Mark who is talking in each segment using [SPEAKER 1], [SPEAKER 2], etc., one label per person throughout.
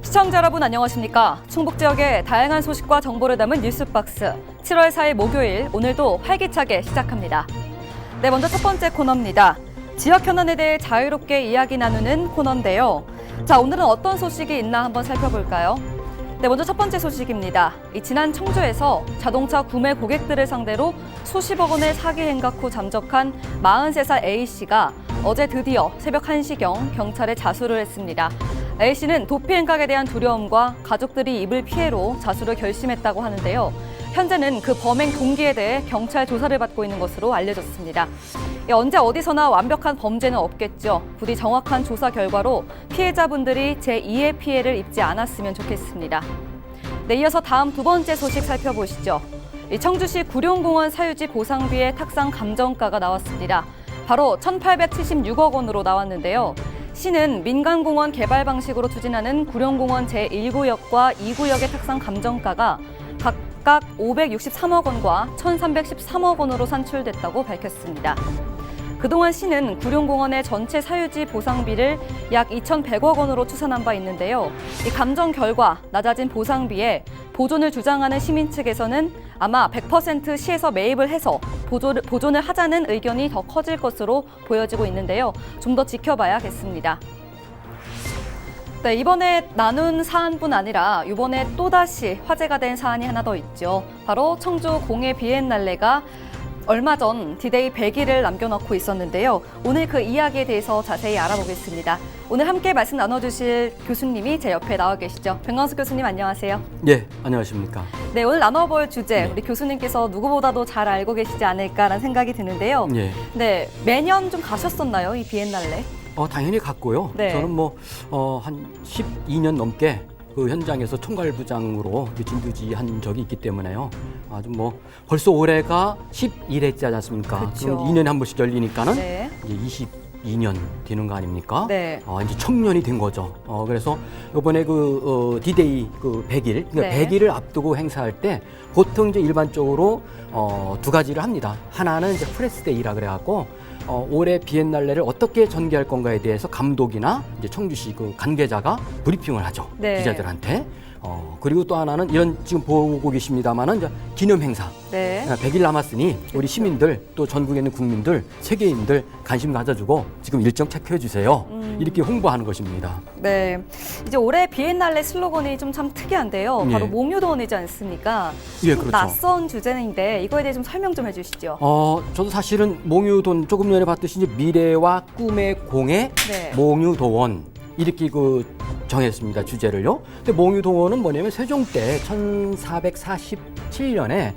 [SPEAKER 1] 시청자 여러분 안녕하십니까? 충북 지역의 다양한 소식과 정보를 담은 뉴스박스 7월 4일 목요일 오늘도 활기차게 시작합니다. 네, 먼저 첫 번째 코너입니다. 지역 현안에 대해 자유롭게 이야기 나누는 코너인데요. 자, 오늘은 어떤 소식이 있나 한번 살펴볼까요? 네, 먼저 첫 번째 소식입니다. 지난 청주에서 자동차 구매 고객들을 상대로 수십억 원의 사기 행각 후 잠적한 43살 A씨가 어제 드디어 새벽 1시경 경찰에 자수를 했습니다. A씨는 도피 행각에 대한 두려움과 가족들이 입을 피해로 자수를 결심했다고 하는데요. 현재는 그 범행 동기에 대해 경찰 조사를 받고 있는 것으로 알려졌습니다. 언제 어디서나 완벽한 범죄는 없겠죠. 부디 정확한 조사 결과로 피해자분들이 제2의 피해를 입지 않았으면 좋겠습니다. 네, 이어서 다음 두 번째 소식 살펴보시죠. 청주시 구룡공원 사유지 보상비의 탁상 감정가가 나왔습니다. 바로 1,876억 원으로 나왔는데요. 시는 민간공원 개발 방식으로 추진하는 구룡공원 제1구역과 2구역의 탁상 감정가가 각각 563억 원과 1,313억 원으로 산출됐다고 밝혔습니다. 그동안 시는 구룡공원의 전체 사유지 보상비를 약 2,100억 원으로 추산한 바 있는데요. 이 감정 결과 낮아진 보상비에 보존을 주장하는 시민 측에서는 아마 100% 시에서 매입을 해서 보존을 하자는 의견이 더 커질 것으로 보여지고 있는데요. 좀 더 지켜봐야겠습니다. 네, 이번에 나눈 사안뿐 아니라 이번에 또다시 화제가 된 사안이 하나 더 있죠. 바로 청주 공예 비엔날레가 얼마 전 디데이 100일을 남겨놓고 있었는데요. 오늘 그 이야기에 대해서 자세히 알아보겠습니다. 오늘 함께 말씀 나눠주실 교수님이 제 옆에 나와 계시죠. 변광수 교수님 안녕하세요.
[SPEAKER 2] 네, 안녕하십니까.
[SPEAKER 1] 네, 오늘 나눠볼 주제 우리 교수님께서 누구보다도 잘 알고 계시지 않을까라는 생각이 드는데요. 네, 매년 좀 가셨었나요, 이 비엔날레?
[SPEAKER 2] 당연히 갔고요.
[SPEAKER 1] 네.
[SPEAKER 2] 저는 한 12년 넘게 그 현장에서 총괄부장으로 진두지한 적이 있기 때문에요. 아주 벌써 올해가 11회째 하지 않습니까?
[SPEAKER 1] 그렇죠.
[SPEAKER 2] 그럼 2년에 한 번씩 열리니까는
[SPEAKER 1] 네.
[SPEAKER 2] 이제 22년 되는 거 아닙니까?
[SPEAKER 1] 네.
[SPEAKER 2] 이제 청년이 된 거죠. 그래서 이번에 디데이 100일, 그러니까
[SPEAKER 1] 네.
[SPEAKER 2] 100일을 앞두고 행사할 때 보통 이제 일반적으로 두 가지를 합니다. 하나는 이제 프레스데이라 그래갖고 올해 비엔날레를 어떻게 전개할 건가에 대해서 감독이나 이제 청주시 그 관계자가 브리핑을 하죠.
[SPEAKER 1] 네.
[SPEAKER 2] 기자들한테. 그리고 또 하나는 이런 지금 보고 계십니다만은 이제 기념 행사.
[SPEAKER 1] 네.
[SPEAKER 2] 100일 남았으니 우리 시민들 또 전국에 있는 국민들, 세계인들 관심 가져주고 지금 일정 체크해 주세요. 이렇게 홍보하는 것입니다.
[SPEAKER 1] 네, 이제 올해 비엔날레 슬로건이 좀 참 특이한데요. 바로
[SPEAKER 2] 예.
[SPEAKER 1] 몽유도원이지 않습니까?
[SPEAKER 2] 예, 그렇죠.
[SPEAKER 1] 낯선 주제인데 이거에 대해 좀 설명 좀 해주시죠.
[SPEAKER 2] 저도 사실은 몽유도원 조금 전에 봤듯이 이제 미래와 꿈의 공예
[SPEAKER 1] 네.
[SPEAKER 2] 몽유도원 이렇게 정했습니다, 주제를요. 근데 몽유도원은 뭐냐면 세종 때 1447년에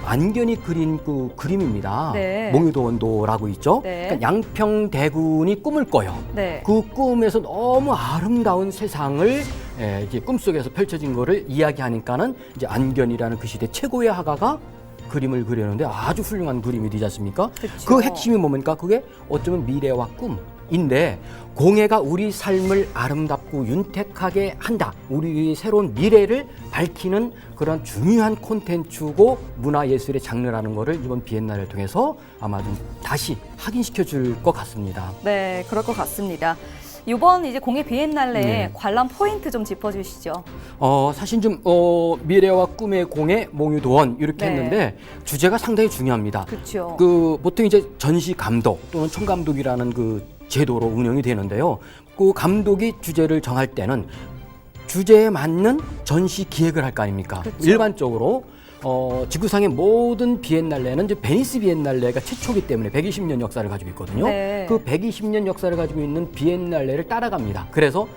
[SPEAKER 2] 안견이 그린 그 그림입니다.
[SPEAKER 1] 네.
[SPEAKER 2] 몽유도원도라고 있죠.
[SPEAKER 1] 네.
[SPEAKER 2] 그러니까 양평대군이 꿈을 꿔요.
[SPEAKER 1] 네.
[SPEAKER 2] 그 꿈에서 너무 아름다운 세상을 이제 꿈속에서 펼쳐진 거를 이야기하니까는 이제 안견이라는 그 시대 최고의 화가가 그림을 그리는데 아주 훌륭한 그림이 되지 않습니까?
[SPEAKER 1] 그쵸.
[SPEAKER 2] 그 핵심이 뭡니까? 그게 어쩌면 미래와 꿈인데 공예가 우리 삶을 아름답고 윤택하게 한다. 우리 새로운 미래를 밝히는 그런 중요한 콘텐츠고 문화예술의 장르라는 거를 이번 비엔날레를 통해서 아마 좀 다시 확인시켜 줄 것 같습니다.
[SPEAKER 1] 네, 그럴 것 같습니다. 이번 이제 공예 비엔날레
[SPEAKER 2] 네.
[SPEAKER 1] 관람 포인트 좀 짚어주시죠.
[SPEAKER 2] 사실 좀 미래와 꿈의 공예 몽유도원 이렇게
[SPEAKER 1] 네.
[SPEAKER 2] 했는데 주제가 상당히 중요합니다.
[SPEAKER 1] 그렇죠.
[SPEAKER 2] 보통 이제 전시 감독 또는 총감독이라는 그 제도로 운영이 되는데요. 그 감독이 주제를 정할 때는 주제에 맞는 전시 기획을 할 거 아닙니까?
[SPEAKER 1] 그쵸.
[SPEAKER 2] 일반적으로 지구상의 모든 비엔날레는 이제 베니스 비엔날레가 최초기 때문에 120년 역사를 가지고 있거든요.
[SPEAKER 1] 네.
[SPEAKER 2] 그 120년 역사를 가지고 있는 비엔날레를 따라갑니다. 그래서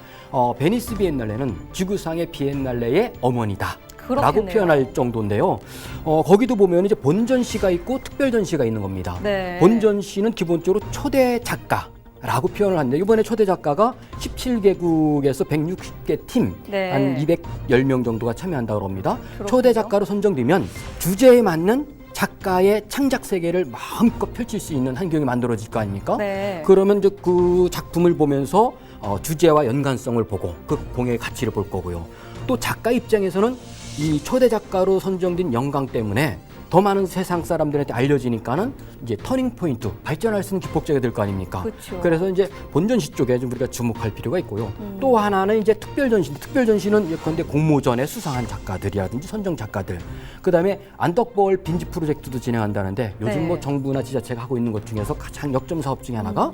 [SPEAKER 2] 베니스 비엔날레는 지구상의 비엔날레의 어머니다. 라고
[SPEAKER 1] 그렇겠네요.
[SPEAKER 2] 표현할 정도인데요. 거기도 보면 이제 본전시가 있고 특별전시가 있는 겁니다.
[SPEAKER 1] 네.
[SPEAKER 2] 본전시는 기본적으로 초대 작가라고 표현을 하는데 이번에 초대 작가가 17개국에서 160개 팀,
[SPEAKER 1] 네.
[SPEAKER 2] 한 210명 정도가 참여한다고 합니다.
[SPEAKER 1] 그렇군요.
[SPEAKER 2] 초대 작가로 선정되면 주제에 맞는 작가의 창작 세계를 마음껏 펼칠 수 있는 환경이 만들어질 거 아닙니까?
[SPEAKER 1] 네.
[SPEAKER 2] 그러면 이제 그 작품을 보면서 주제와 연관성을 보고 그 공예의 가치를 볼 거고요. 또 작가 입장에서는 이 초대 작가로 선정된 영광 때문에 더 많은 세상 사람들한테 알려지니까는 이제 터닝 포인트, 발전할 수 있는 기폭제가 될 거 아닙니까?
[SPEAKER 1] 그쵸.
[SPEAKER 2] 그래서 이제 본전시 쪽에 좀 우리가 주목할 필요가 있고요. 또 하나는 이제 특별전시는 예컨대 공모전에 수상한 작가들이라든지 선정 작가들, 그다음에 안덕벌 빈집 프로젝트도 진행한다는데 요즘
[SPEAKER 1] 네.
[SPEAKER 2] 뭐 정부나 지자체가 하고 있는 것 중에서 가장 역점 사업 중에 하나가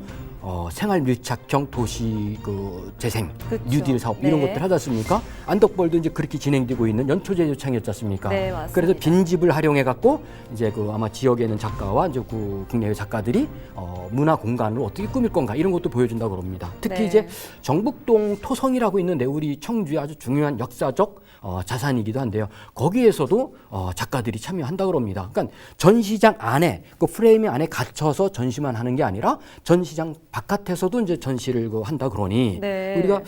[SPEAKER 2] 생활 밀착형 도시 그 재생,
[SPEAKER 1] 그쵸.
[SPEAKER 2] 뉴딜 사업 이런
[SPEAKER 1] 네.
[SPEAKER 2] 것들 하지 않습니까? 안덕벌도 이제 그렇게 진행되고 있는 연초제 요창이었지 않습니까?
[SPEAKER 1] 네, 맞습니다.
[SPEAKER 2] 그래서 빈집을 활용해 갖고 이제 그 아마 지역에 있는 작가와 이제 그 국내의 작가들이 문화 공간을 어떻게 꾸밀 건가 이런 것도 보여준다고 그럽니다. 특히
[SPEAKER 1] 네.
[SPEAKER 2] 이제 정북동 토성이라고 있는데 우리 청주의 아주 중요한 역사적 자산이기도 한데요. 거기에서도 작가들이 참여한다고 그럽니다. 그러니까 전시장 안에 그 프레임 안에 갇혀서 전시만 하는 게 아니라 전시장 바깥에서도 이제 전시를 한다 그러니
[SPEAKER 1] 네.
[SPEAKER 2] 우리가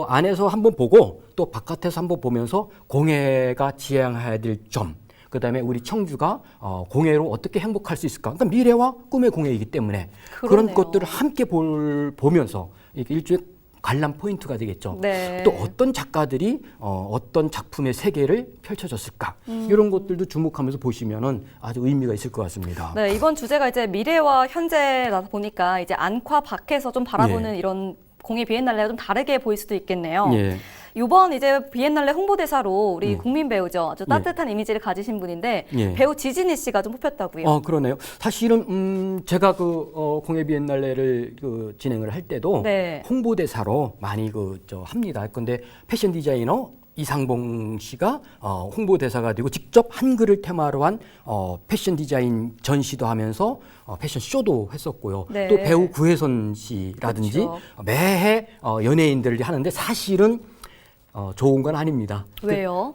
[SPEAKER 2] 안에서 한번 보고 또 바깥에서 한번 보면서 공예가 지향해야 될 점, 그다음에 우리 청주가 공예로 어떻게 행복할 수 있을까? 그러니까 미래와 꿈의 공예이기 때문에 그런
[SPEAKER 1] 그러네요.
[SPEAKER 2] 것들을 함께 보면서 이게 일종의 관람 포인트가 되겠죠.
[SPEAKER 1] 네.
[SPEAKER 2] 또 어떤 작가들이 어떤 작품의 세계를 펼쳐졌을까? 이런 것들도 주목하면서 보시면은 아주 의미가 있을 것 같습니다.
[SPEAKER 1] 네, 이번 주제가 이제 미래와 현재라다 보니까 이제 안과 밖에서 좀 바라보는 이런 공예 비엔날레가 좀 다르게 보일 수도 있겠네요.
[SPEAKER 2] 예.
[SPEAKER 1] 이번 이제 비엔날레 홍보대사로 우리 국민 배우죠. 아주 따뜻한 이미지를 가지신 분인데
[SPEAKER 2] 예.
[SPEAKER 1] 배우 지진희 씨가 좀 뽑혔다고요.
[SPEAKER 2] 그러네요. 사실은 제가 공예 비엔날레를 진행을 할 때도
[SPEAKER 1] 네.
[SPEAKER 2] 홍보대사로 많이 합니다. 근데 패션 디자이너 이상봉 씨가 홍보대사가 되고 직접 한글을 테마로 한 패션 디자인 전시도 하면서 패션 쇼도 했었고요.
[SPEAKER 1] 네.
[SPEAKER 2] 또 배우 구혜선 씨라든지
[SPEAKER 1] 그렇죠.
[SPEAKER 2] 매해 연예인들이 하는데 사실은 좋은 건 아닙니다.
[SPEAKER 1] 왜요?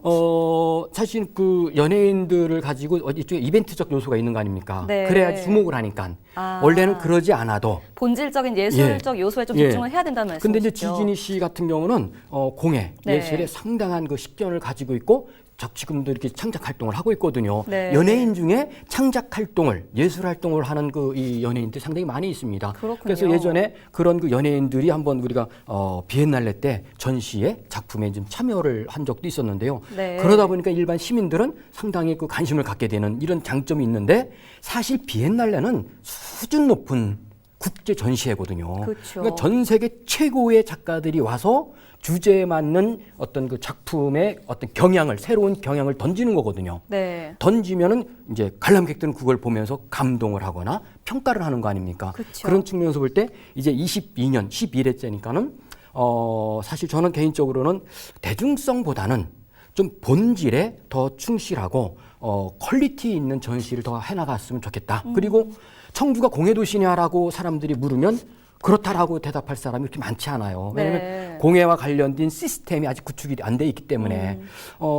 [SPEAKER 2] 사실 그 연예인들을 가지고 이쪽에 이벤트적 요소가 있는 거 아닙니까?
[SPEAKER 1] 네.
[SPEAKER 2] 그래야 주목을 하니까.
[SPEAKER 1] 아.
[SPEAKER 2] 원래는 그러지 않아도.
[SPEAKER 1] 본질적인 예술적 요소에 좀 집중을 해야 된다는 말씀이시죠?
[SPEAKER 2] 근데 이제 지진희 씨 같은 경우는 공예,
[SPEAKER 1] 네.
[SPEAKER 2] 예술에 상당한 그 식견을 가지고 있고 지금도 이렇게 창작 활동을 하고 있거든요.
[SPEAKER 1] 네.
[SPEAKER 2] 연예인 중에 창작 활동을, 예술 활동을 하는 이 연예인들이 상당히 많이 있습니다.
[SPEAKER 1] 그렇군요.
[SPEAKER 2] 그래서 예전에 그런 그 연예인들이 한번 우리가 비엔날레 때 전시에 작품에 좀 참여를 한 적도 있었는데요.
[SPEAKER 1] 네.
[SPEAKER 2] 그러다 보니까 일반 시민들은 상당히 그 관심을 갖게 되는 이런 장점이 있는데 사실 비엔날레는 수준 높은 국제 전시회거든요.
[SPEAKER 1] 그렇죠.
[SPEAKER 2] 그러니까 전 세계 최고의 작가들이 와서 주제에 맞는 어떤 그 작품의 어떤 경향을, 새로운 경향을 던지는 거거든요.
[SPEAKER 1] 네.
[SPEAKER 2] 던지면은 이제 관람객들은 그걸 보면서 감동을 하거나 평가를 하는 거 아닙니까?
[SPEAKER 1] 그쵸.
[SPEAKER 2] 그런 측면에서 볼 때 이제 22년, 11회째니까는 사실 저는 개인적으로는 대중성보다는 좀 본질에 더 충실하고 퀄리티 있는 전시를 더 해나갔으면 좋겠다. 그리고 청주가 공예도시냐라고 사람들이 물으면 그렇다라고 대답할 사람이 그렇게 많지 않아요. 왜냐하면
[SPEAKER 1] 네.
[SPEAKER 2] 공예와 관련된 시스템이 아직 구축이 안 돼 있기 때문에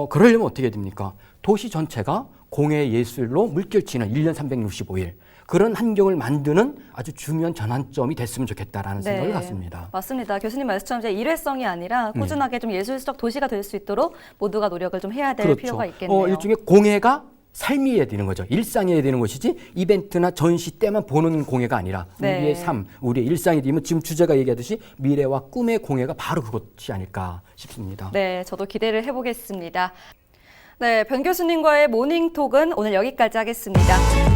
[SPEAKER 2] 그러려면 어떻게 됩니까? 도시 전체가 공예 예술로 물결치는 1년 365일 그런 환경을 만드는 아주 중요한 전환점이 됐으면 좋겠다라는 생각을 갖습니다.
[SPEAKER 1] 맞습니다. 교수님 말씀처럼 이제 일회성이 아니라 꾸준하게 좀 예술적 도시가 될 수 있도록 모두가 노력을 좀 해야 될 필요가 있겠네요.
[SPEAKER 2] 일종의 공예가 삶이어야 되는 거죠. 일상이어야 되는 것이지 이벤트나 전시 때만 보는 공예가 아니라
[SPEAKER 1] 네.
[SPEAKER 2] 우리의 삶, 우리의 일상이 되면 지금 주제가 얘기하듯이 미래와 꿈의 공예가 바로 그것이 아닐까 싶습니다.
[SPEAKER 1] 네, 저도 기대를 해보겠습니다. 네, 변 교수님과의 모닝톡은 오늘 여기까지 하겠습니다.